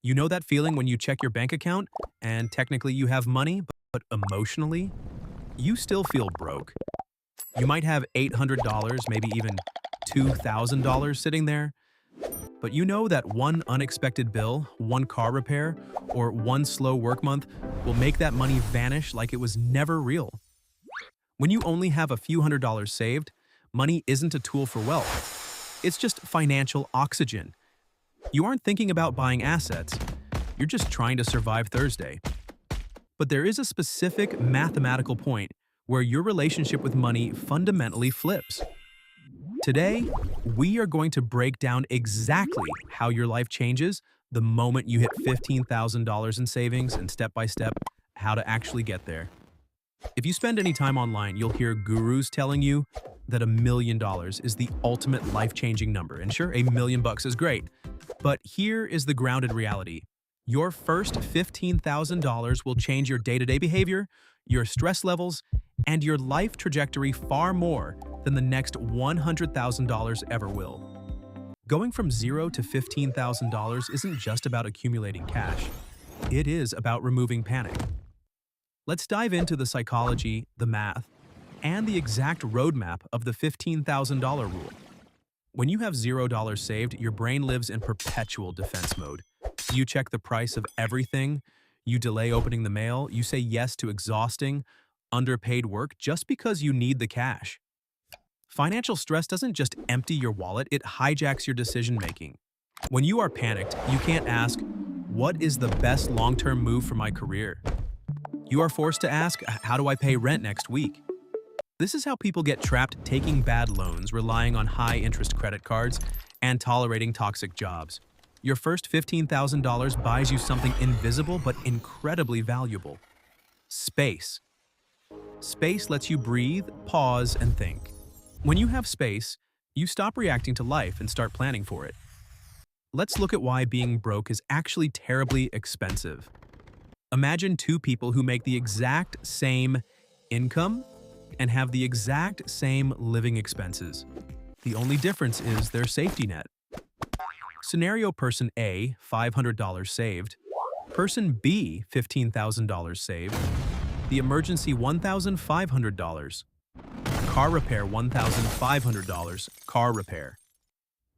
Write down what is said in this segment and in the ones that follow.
You know that feeling when you check your bank account and technically you have money, but emotionally, you still feel broke. You might have $800, maybe even $2,000 sitting there, but you know that one unexpected bill, one car repair, or one slow work month will make that money vanish like it was never real. When you only have a few $100s saved, money isn't a tool for wealth. It's just financial oxygen. You aren't thinking about buying assets. You're just trying to survive Thursday. But there is a specific mathematical point where your relationship with money fundamentally flips. Today, we are going to break down exactly how your life changes the moment you hit $15,000 in savings and step-by-step how to actually get there. If you spend any time online, you'll hear gurus telling you that $1 million is the ultimate life-changing number. And sure, $1 million is great. But here is the grounded reality. Your first $15,000 will change your day-to-day behavior, your stress levels, and your life trajectory far more than the next $100,000 ever will. Going from $0 to $15,000 isn't just about accumulating cash. It is about removing panic. Let's dive into the psychology, the math, and the exact roadmap of the $15,000 rule. When you have $0 saved, your brain lives in perpetual defense mode. You check the price of everything, you delay opening the mail, you say yes to exhausting, underpaid work just because you need the cash. Financial stress doesn't just empty your wallet, it hijacks your decision-making. When you are panicked, you can't ask, "What is the best long-term move for my career?" You are forced to ask, "How do I pay rent next week?" This is how people get trapped taking bad loans, relying on high-interest credit cards, and tolerating toxic jobs. Your first $15,000 buys you something invisible but incredibly valuable. Space. Space lets you breathe, pause, and think. When you have space, you stop reacting to life and start planning for it. Let's look at why being broke is actually terribly expensive. Imagine two people who make the exact same income and have the exact same living expenses. The only difference is their safety net. Scenario person A, $500 saved. Person B, $15,000 saved. The emergency, $1,500. Car repair, $1,500. Car repair.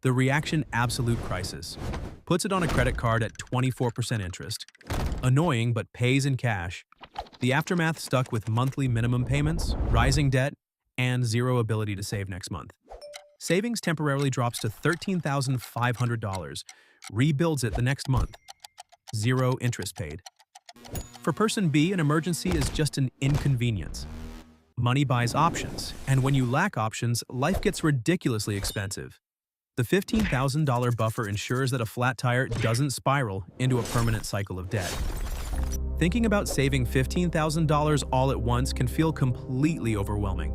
The reaction, absolute crisis. Puts it on a credit card at 24% interest. Annoying, but pays in cash. The aftermath, stuck with monthly minimum payments, rising debt, and zero ability to save next month. Savings temporarily drops to $13,500, rebuilds it the next month. Zero interest paid. For person B, an emergency is just an inconvenience. Money buys options, and when you lack options, life gets ridiculously expensive. The $15,000 buffer ensures that a flat tire doesn't spiral into a permanent cycle of debt. Thinking about saving $15,000 all at once can feel completely overwhelming.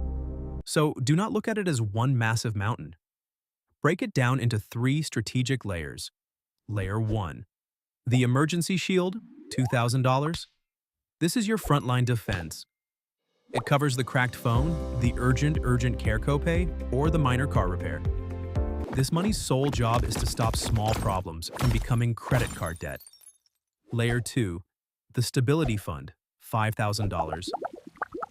So do not look at it as one massive mountain. Break it down into 3 strategic layers. Layer 1. The emergency shield, $2,000. This is your frontline defense. It covers the cracked phone, the urgent care copay, or the minor car repair. This money's sole job is to stop small problems from becoming credit card debt. Layer 2. The stability fund, $5,000.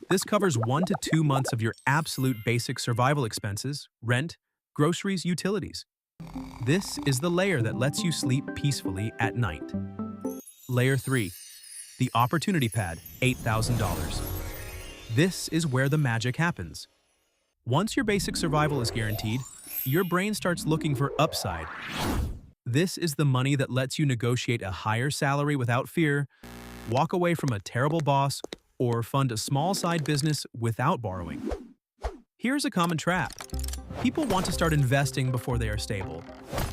This covers 1 to 2 months of your absolute basic survival expenses, rent, groceries, utilities. This is the layer that lets you sleep peacefully at night. Layer 3. The opportunity pad, $8,000. This is where the magic happens. Once your basic survival is guaranteed, your brain starts looking for upside. This is the money that lets you negotiate a higher salary without fear, walk away from a terrible boss, or fund a small side business without borrowing. Here's a common trap. People want to start investing before they are stable.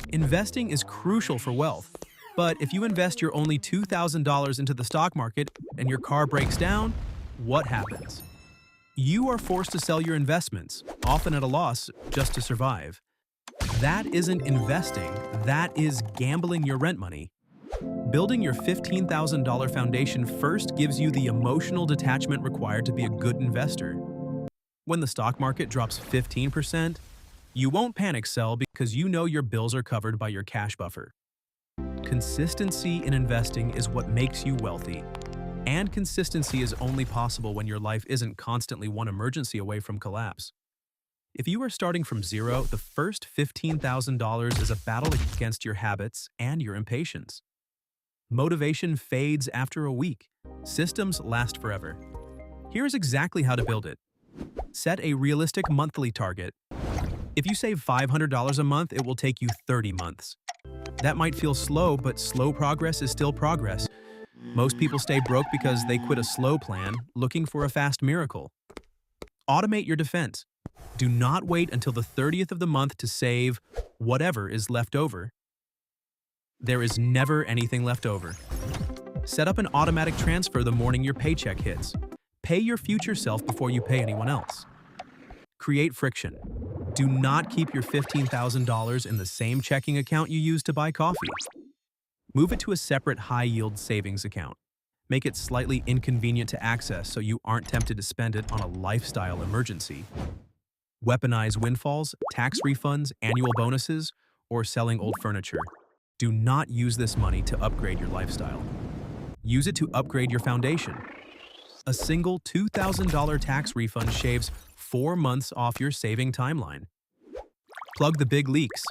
Investing is crucial for wealth, but if you invest your only $2,000 into the stock market and your car breaks down, what happens? You are forced to sell your investments, often at a loss, just to survive. That isn't investing, that is gambling your rent money. Building your $15,000 foundation first gives you the emotional detachment required to be a good investor. When the stock market drops 15%, you won't panic sell because you know your bills are covered by your cash buffer. Consistency in investing is what makes you wealthy. And consistency is only possible when your life isn't constantly one emergency away from collapse. If you are starting from zero, the first $15,000 is a battle against your habits and your impatience. Motivation fades after a week. Systems last forever. Here's exactly how to build it. Set a realistic monthly target. If you save $500 a month, it will take you 30 months. That might feel slow, but slow progress is still progress. Most people stay broke because they quit a slow plan, looking for a fast miracle. Automate your defense. Do not wait until the 30th of the month to save whatever is left over. There is never anything left over. Set up an automatic transfer the morning your paycheck hits. Pay your future self before you pay anyone else. Create friction. Do not keep your $15,000 in the same checking account you use to buy coffee. Move it to a separate high-yield savings account. Make it slightly inconvenient to access so you aren't tempted to spend it on a lifestyle emergency. Weaponize windfalls, tax refunds, annual bonuses, or selling old furniture. Do not use this money to upgrade your lifestyle. Use it to upgrade your foundation. A single $2,000 tax refund shaves 4 months off your saving timeline. Plug the big leaks.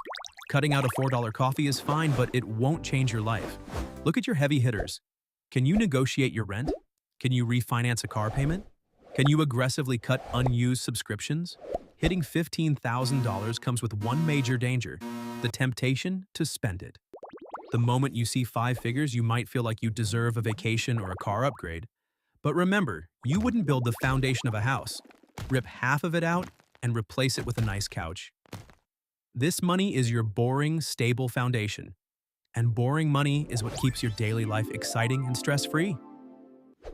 Cutting out a $4 coffee is fine, but it won't change your life. Look at your heavy hitters. Can you negotiate your rent? Can you refinance a car payment? Can you aggressively cut unused subscriptions? Hitting $15,000 comes with one major danger: the temptation to spend it. The moment you see 5 figures, you might feel like you deserve a vacation or a car upgrade. But remember, you wouldn't build the foundation of a house. Rip half of it out and replace it with a nice couch. This money is your boring, stable foundation. And boring money is what keeps your daily life exciting and stress-free.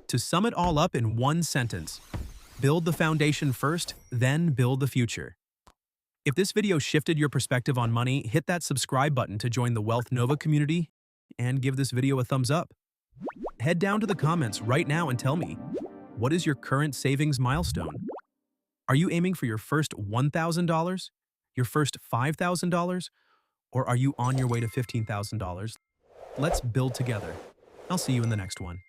To sum it all up in one sentence: build the foundation first, then build the future. If this video shifted your perspective on money, hit that subscribe button to join the Wealth Nova community and give this video a thumbs up. Head down to the comments right now and tell me, what is your current savings milestone? Are you aiming for your first $1,000? Your first $5,000? Or are you on your way to $15,000? Let's build together. I'll see you in the next one.